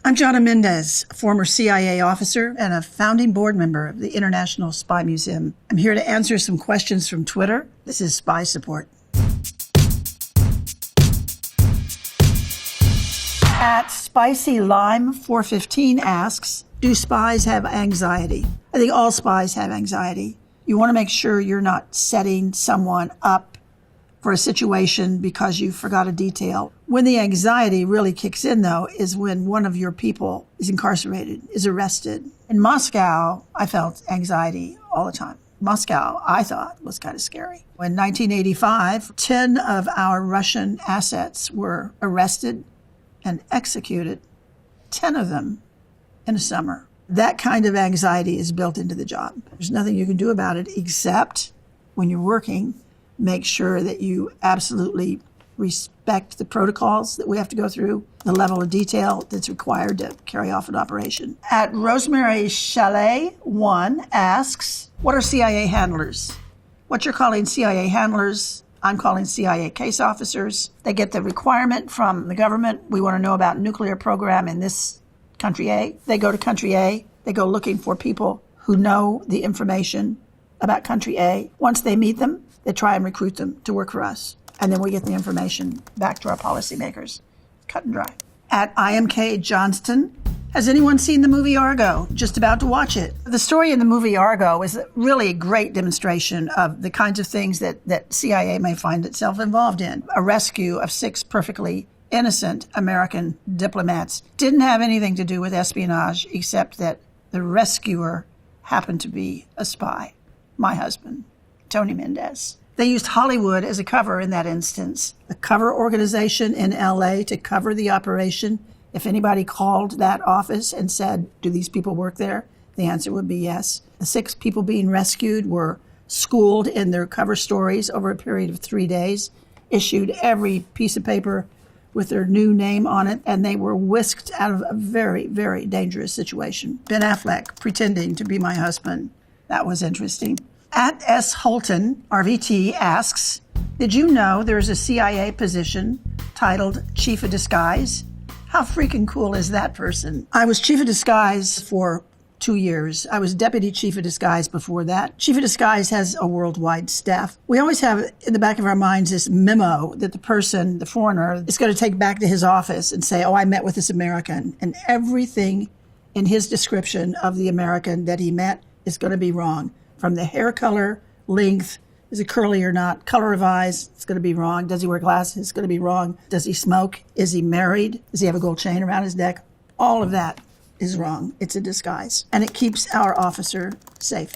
I'm Jonna Mendez, a former CIA officer and a founding board member of the International Spy Museum. I'm here to answer some questions from Twitter. This is Spy Support. At Spicy Lime 415 asks, do spies have anxiety? I think all spies have anxiety. You want to make sure you're not setting someone up for a situation because you forgot a detail. When the anxiety really kicks in, though, is when one of your people is incarcerated, is arrested. In Moscow, I felt anxiety all the time. Moscow, I thought, was kind of scary. In 1985, 10 of our Russian assets were arrested and executed, 10 of them in a summer. That kind of anxiety is built into the job. There's nothing you can do about it except when you're working, make sure that you absolutely respect the protocols that we have to go through, the level of detail that's required to carry off an operation. At Rosemary Chalet 1 asks, what are CIA handlers? What you're calling CIA handlers, I'm calling CIA case officers. They get the requirement from the government. We want to know about nuclear program in this country A. They go to country A. They go looking for people who know the information about country A. Once they meet them, they try and recruit them to work for us. And then we get the information back to our policymakers. Cut and dry. At IMK Johnston, has anyone seen the movie Argo? Just about to watch it. The story in the movie Argo is really a great demonstration of the kinds of things that CIA may find itself involved in. A rescue of 6 perfectly innocent American diplomats didn't have anything to do with espionage except that the rescuer happened to be a spy. My husband, Jonna Mendez. They used Hollywood as a cover in that instance. The cover organization in LA to cover the operation. If anybody called that office and said, do these people work there? The answer would be yes. The 6 people being rescued were schooled in their cover stories over a period of 3 days, issued every piece of paper with their new name on it, and they were whisked out of a very, very dangerous situation. Ben Affleck pretending to be my husband. That was interesting. At S. Holton, RVT, asks, did you know there's a CIA position titled Chief of Disguise? How freaking cool is that person? I was Chief of Disguise for 2 years. I was Deputy Chief of Disguise before that. Chief of Disguise has a worldwide staff. We always have in the back of our minds this memo that the person, the foreigner, is going to take back to his office and say, oh, I met with this American. And everything in his description of the American that he met is going to be wrong. From the hair color, length, is it curly or not? Color of eyes, it's going to be wrong. Does he wear glasses? It's going to be wrong. Does he smoke? Is he married? Does he have a gold chain around his neck? All of that is wrong. It's a disguise. And it keeps our officer safe.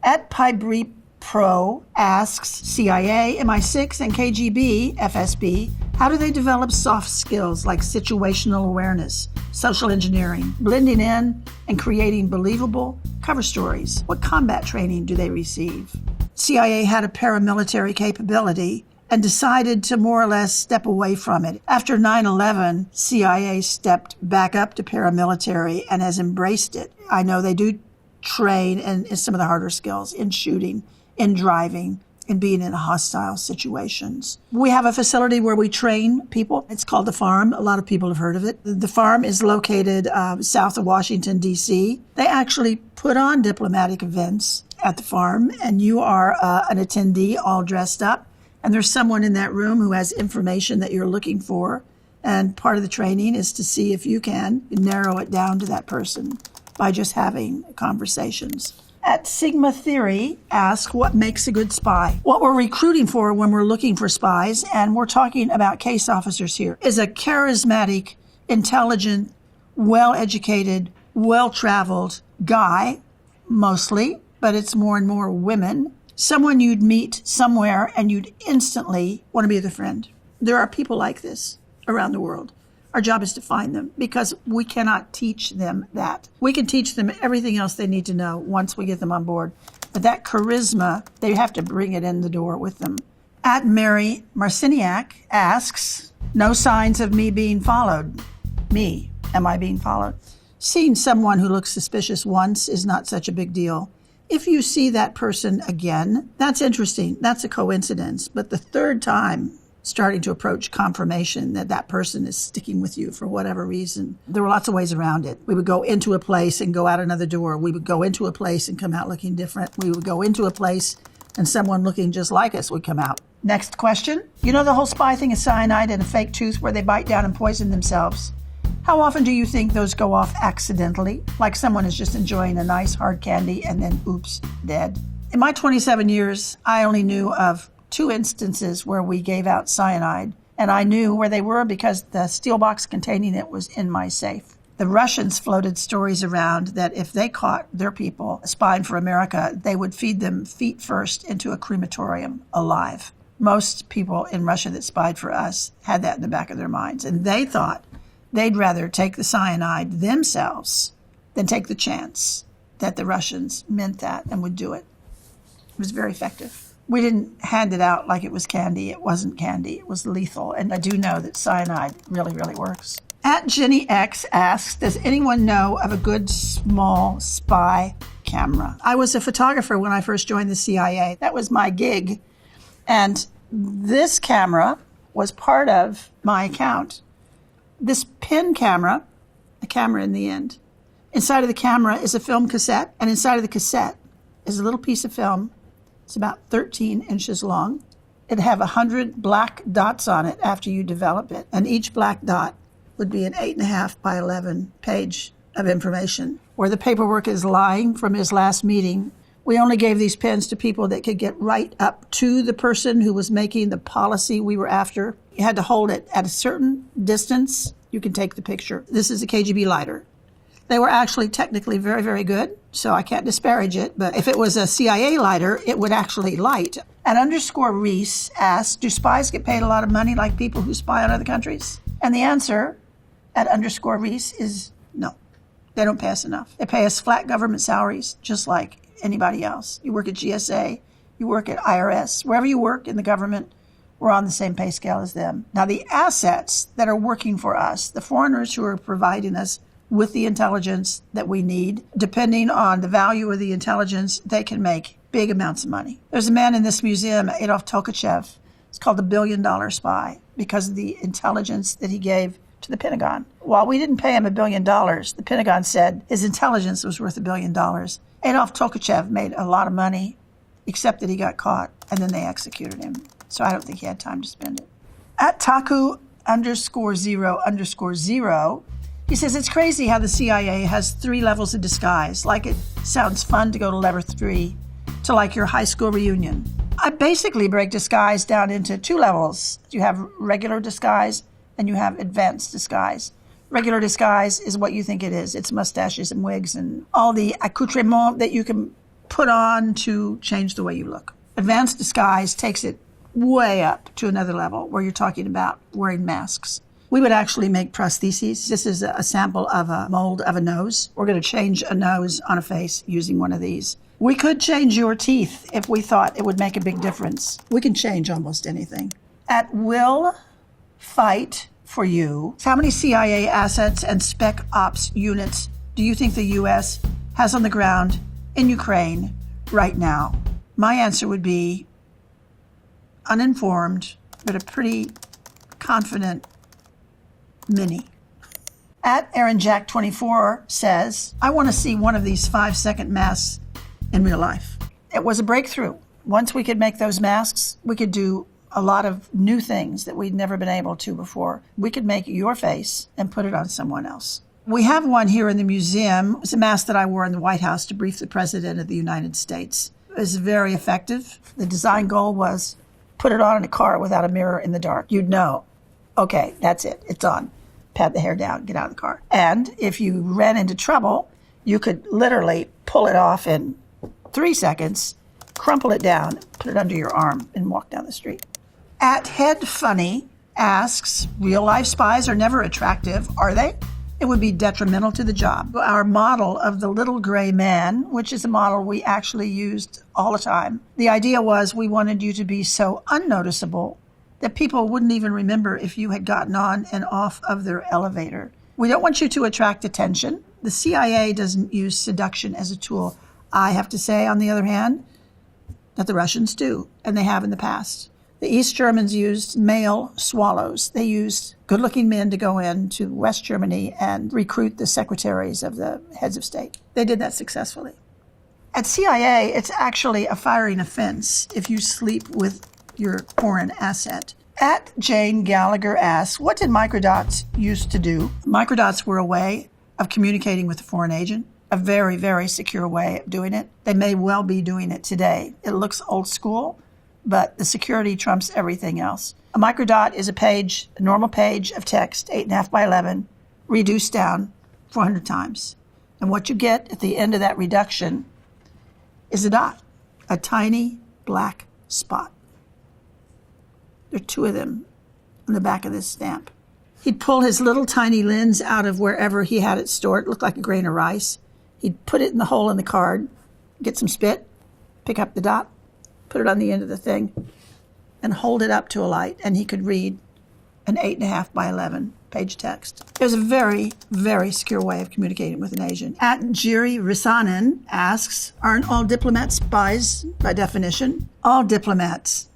At Pybri Pro asks, CIA, MI6, and KGB, FSB, how do they develop soft skills like situational awareness, social engineering, blending in, and creating believable cover stories? What combat training do they receive? CIA had a paramilitary capability and decided to more or less step away from it. After 9/11, CIA stepped back up to paramilitary and has embraced it. I know they do train in some of the harder skills, in shooting, in driving, in being in hostile situations. We have a facility where we train people. It's called the Farm. A lot of people have heard of it. The Farm is located south of Washington, D.C. They actually put on diplomatic events at the Farm, and you are an attendee all dressed up, and there's someone in that room who has information that you're looking for, and part of the training is to see if you can narrow it down to that person by just having conversations. At Sigma Theory asks, what makes a good spy? What we're recruiting for when we're looking for spies, and we're talking about case officers here, is a charismatic, intelligent, well-educated, well-traveled guy, mostly, but it's more and more women, someone you'd meet somewhere and you'd instantly want to be their friend. There are people like this around the world. Our job is to find them because we cannot teach them that. We can teach them everything else they need to know once we get them on board. But that charisma, they have to bring it in the door with them. At Mary Marciniak asks, no signs of me being followed. Me, am I being followed? Seeing someone who looks suspicious once is not such a big deal. If you see that person again, that's interesting. That's a coincidence. But the third time starting to approach confirmation that that person is sticking with you for whatever reason. There were lots of ways around it. We would go into a place and go out another door. We would go into a place and come out looking different. We would go into a place and someone looking just like us would come out. Next question. You know the whole spy thing is cyanide and a fake tooth where they bite down and poison themselves. How often do you think those go off accidentally? Like someone is just enjoying a nice hard candy and then oops, dead. In my 27 years, I only knew of 2 instances where we gave out cyanide, and I knew where they were because the steel box containing it was in my safe. The Russians floated stories around that if they caught their people spying for America, they would feed them feet first into a crematorium alive. Most people in Russia that spied for us had that in the back of their minds, and they thought they'd rather take the cyanide themselves than take the chance that the Russians meant that and would do it. It was very effective. We didn't hand it out like it was candy. It wasn't candy. It was lethal. And I do know that cyanide really, really works. At Jenny X asks, does anyone know of a good small spy camera? I was a photographer when I first joined the CIA. That was my gig. And this camera was part of my account. This pin camera, a camera in the end. Inside of the camera is a film cassette. And inside of the cassette is a little piece of film. It's about 13 inches long. It'd have 100 black dots on it after you develop it. And each black dot would be an 8.5 by 11 page of information. Where the paperwork is lying from his last meeting, we only gave these pens to people that could get right up to the person who was making the policy we were after. You had to hold it at a certain distance. You can take the picture. This is a KGB lighter. They were actually technically very, very good, so I can't disparage it. But if it was a CIA lighter, it would actually light. At _Reese asks, do spies get paid a lot of money like people who spy on other countries? And the answer at _Reese is no. They don't pay us enough. They pay us flat government salaries, just like anybody else. You work at GSA, you work at IRS, wherever you work in the government, we're on the same pay scale as them. Now, the assets that are working for us, the foreigners who are providing us with the intelligence that we need, depending on the value of the intelligence, they can make big amounts of money. There's a man in this museum, Adolf Tolkachev. It's called the $1 billion spy because of the intelligence that he gave to the Pentagon. While we didn't pay him $1 billion, the Pentagon said his intelligence was worth $1 billion. Adolf Tolkachev made a lot of money, except that he got caught, and then they executed him. So I don't think he had time to spend it. At Taku_0_0, he says, it's crazy how the CIA has 3 levels of disguise. Like it sounds fun to go to level 3 to like your high school reunion. I basically break disguise down into 2 levels. You have regular disguise and you have advanced disguise. Regular disguise is what you think it is. It's mustaches and wigs and all the accoutrements that you can put on to change the way you look. Advanced disguise takes it way up to another level where you're talking about wearing masks. We would actually make prostheses. This is a sample of a mold of a nose. We're going to change a nose on a face using one of these. We could change your teeth if we thought it would make a big difference. We can change almost anything. At Will Fight for You, how many CIA assets and spec ops units do you think the U.S. has on the ground in Ukraine right now? My answer would be uninformed, but a pretty confident mini. At AaronJack24 says, I want to see one of these 5-second masks in real life. It was a breakthrough. Once we could make those masks, we could do a lot of new things that we'd never been able to before. We could make your face and put it on someone else. We have one here in the museum. It's a mask that I wore in the White House to brief the President of the United States. It was very effective. The design goal was put it on in a car without a mirror in the dark. You'd know, okay, that's it, it's on. Pat the hair down, get out of the car. And if you ran into trouble, you could literally pull it off in 3 seconds, crumple it down, put it under your arm, and walk down the street. At Head Funny asks, real life spies are never attractive, are they? It would be detrimental to the job. Our model of the little gray man, which is a model we actually used all the time, the idea was we wanted you to be so unnoticeable that people wouldn't even remember if you had gotten on and off of their elevator. We don't want you to attract attention. The CIA doesn't use seduction as a tool. I have to say, on the other hand, that the Russians do, and they have in the past. The East Germans used male swallows. They used good-looking men to go into West Germany and recruit the secretaries of the heads of state. They did that successfully. At CIA, it's actually a firing offense if you sleep with your foreign asset. At Jane Gallagher asks, what did microdots used to do? Microdots were a way of communicating with a foreign agent, a very, very secure way of doing it. They may well be doing it today. It looks old school, but the security trumps everything else. A microdot is a normal page of text, 8.5 by 11, reduced down 400 times. And what you get at the end of that reduction is a dot, a tiny black spot. There are two of them on the back of this stamp. He'd pull his little tiny lens out of wherever he had it stored. It looked like a grain of rice. He'd put it in the hole in the card, get some spit, pick up the dot, put it on the end of the thing, and hold it up to a light, and he could read an 8.5 by 11 page text. It was a very, very secure way of communicating with an agent. At Jiri Risanen asks, aren't all diplomats spies by definition? All diplomats,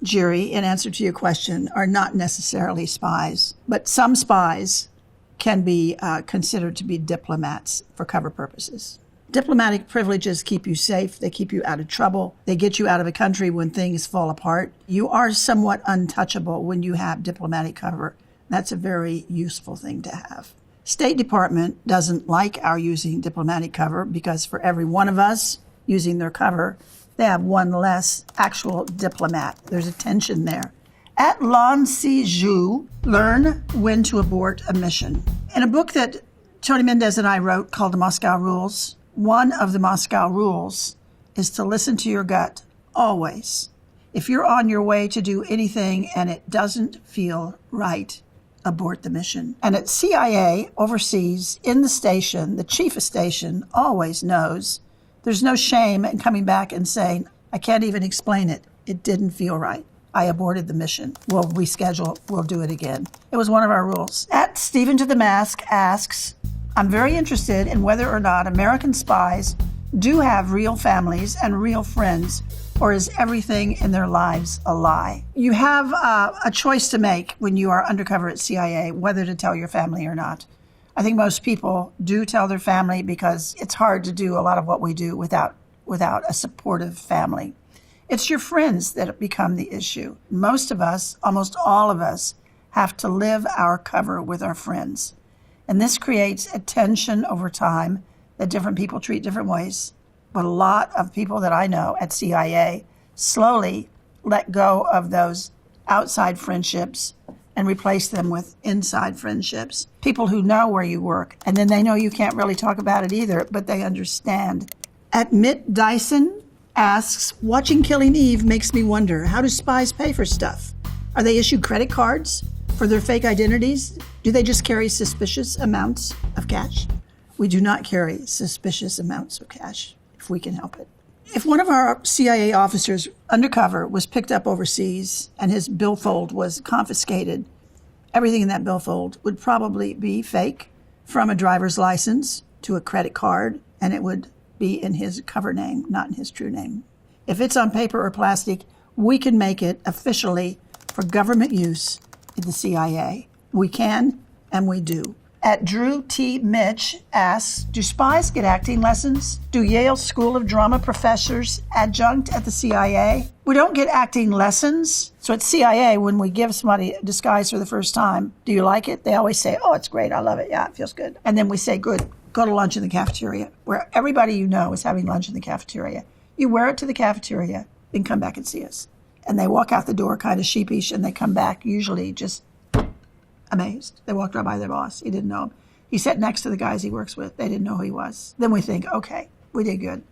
Jiri, in answer to your question, are not necessarily spies, but some spies can be considered to be diplomats for cover purposes. Diplomatic privileges keep you safe. They keep you out of trouble. They get you out of a country when things fall apart. You are somewhat untouchable when you have diplomatic cover. That's a very useful thing to have. State Department doesn't like our using diplomatic cover because for every one of us using their cover, they have one less actual diplomat. There's a tension there. At Lan Si Zhu, learn when to abort a mission. In a book that Jonna Mendez and I wrote called The Moscow Rules, one of the Moscow rules is to listen to your gut always. If you're on your way to do anything and it doesn't feel right, abort the mission. And at CIA, overseas, in the station, the chief of station always knows there's no shame in coming back and saying, I can't even explain it. It didn't feel right. I aborted the mission. We'll reschedule. We'll do it again. It was one of our rules. At Stephen to the Mask asks, I'm very interested in whether or not American spies do have real families and real friends, or is everything in their lives a lie? You have a choice to make when you are undercover at CIA, whether to tell your family or not. I think most people do tell their family because it's hard to do a lot of what we do without a supportive family. It's your friends that become the issue. Most of us, almost all of us, have to live our cover with our friends. And this creates a tension over time that different people treat different ways. But a lot of people that I know at CIA slowly let go of those outside friendships and replace them with inside friendships. People who know where you work, and then they know you can't really talk about it either, but they understand. At Mitt Dyson asks, watching Killing Eve makes me wonder, how do spies pay for stuff? Are they issued credit cards for their fake identities? Do they just carry suspicious amounts of cash? We do not carry suspicious amounts of cash, if we can help it. If one of our CIA officers undercover was picked up overseas and his billfold was confiscated, everything in that billfold would probably be fake, from a driver's license to a credit card, and it would be in his cover name, not in his true name. If it's on paper or plastic, we can make it officially for government use in the CIA. We can, and we do. At Drew T. Mitch asks, do spies get acting lessons? Do Yale School of Drama professors adjunct at the CIA? We don't get acting lessons. So at CIA, when we give somebody a disguise for the first time, do you like it? They always say, oh, it's great. I love it. Yeah, it feels good. And then we say, good, go to lunch in the cafeteria, where everybody you know is having lunch in the cafeteria. You wear it to the cafeteria, then come back and see us. And they walk out the door kind of sheepish, and they come back usually just amazed. They walked right by their boss. He didn't know him. He sat next to the guys he works with. They didn't know who he was. Then we think, okay, we did good.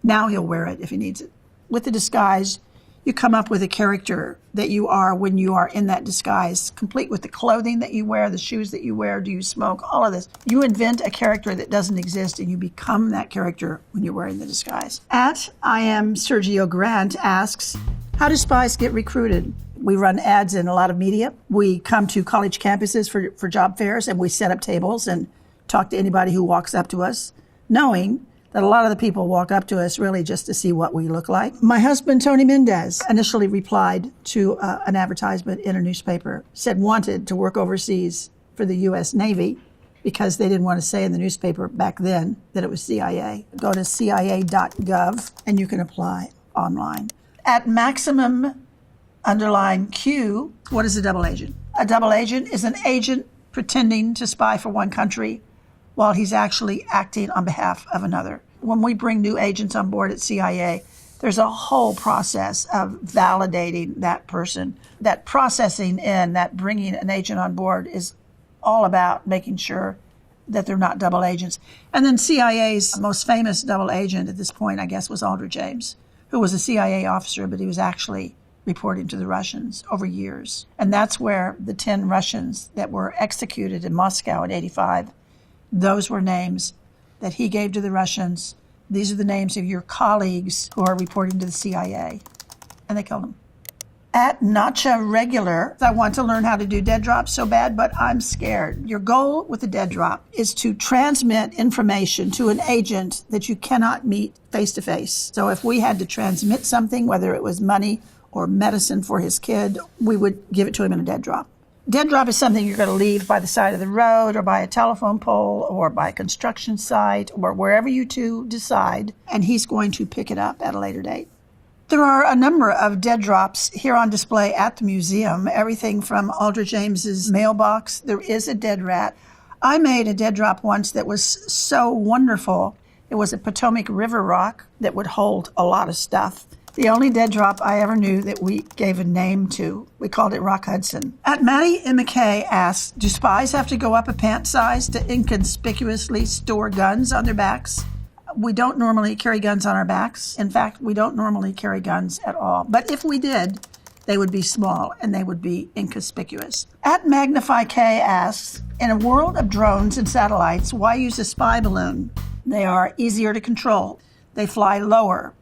Now he'll wear it if he needs it. With the disguise, you come up with a character that you are when you are in that disguise, complete with the clothing that you wear, the shoes that you wear, do you smoke, all of this. You invent a character that doesn't exist, and you become that character when you're wearing the disguise. At I am Sergio Grant asks, how do spies get recruited? We run ads in a lot of media. We come to college campuses for job fairs, and we set up tables and talk to anybody who walks up to us, knowing that a lot of the people walk up to us really just to see what we look like. My husband, Jonna Mendez, initially replied to an advertisement in a newspaper, said wanted to work overseas for the U.S. Navy because they didn't want to say in the newspaper back then that it was CIA. Go to cia.gov and you can apply online. At maximum_Q, what is a double agent? A double agent is an agent pretending to spy for one country while he's actually acting on behalf of another. When we bring new agents on board at CIA, there's a whole process of validating that person. That processing in, that bringing an agent on board is all about making sure that they're not double agents. And then CIA's most famous double agent at this point, I guess, was Aldrich Ames, who was a CIA officer, but he was actually reporting to the Russians over years. And that's where the 10 Russians that were executed in Moscow in 1985, those were names that he gave to the Russians. These are the names of your colleagues who are reporting to the CIA. And they killed them. At Nacha Regular, I want to learn how to do dead drops so bad, but I'm scared. Your goal with a dead drop is to transmit information to an agent that you cannot meet face to face. So if we had to transmit something, whether it was money or medicine for his kid, we would give it to him in a dead drop. Dead drop is something you're going to leave by the side of the road or by a telephone pole or by a construction site or wherever you two decide, and he's going to pick it up at a later date. There are a number of dead drops here on display at the museum, everything from Aldrich Ames's mailbox. There is a dead rat. I made a dead drop once that was so wonderful. It was a Potomac River rock that would hold a lot of stuff. The only dead drop I ever knew that we gave a name to. We called it Rock Hudson. At Maddie M. McKay asks, do spies have to go up a pant size to inconspicuously store guns on their backs? We don't normally carry guns on our backs. In fact, we don't normally carry guns at all. But if we did, they would be small and they would be inconspicuous. At Magnify K asks, in a world of drones and satellites, why use a spy balloon? They are easier to control. They fly lower.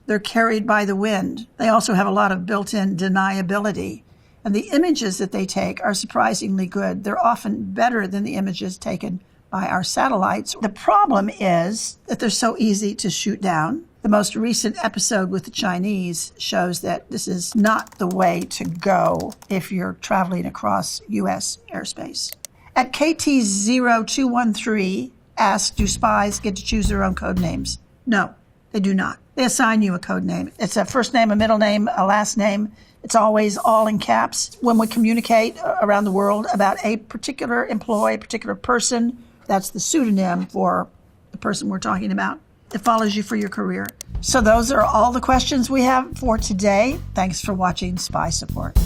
They're carried by the wind. They also have a lot of built-in deniability. And the images that they take are surprisingly good. They're often better than the images taken by our satellites. The problem is that they're so easy to shoot down. The most recent episode with the Chinese shows that this is not the way to go if you're traveling across U.S. airspace. At KT0213 asks, do spies get to choose their own code names? No, they do not. They assign you a code name. It's a first name, a middle name, a last name. It's always all in caps. When we communicate around the world about a particular employee, a particular person, that's the pseudonym for the person we're talking about. It follows you for your career. So those are all the questions we have for today. Thanks for watching Spy Support.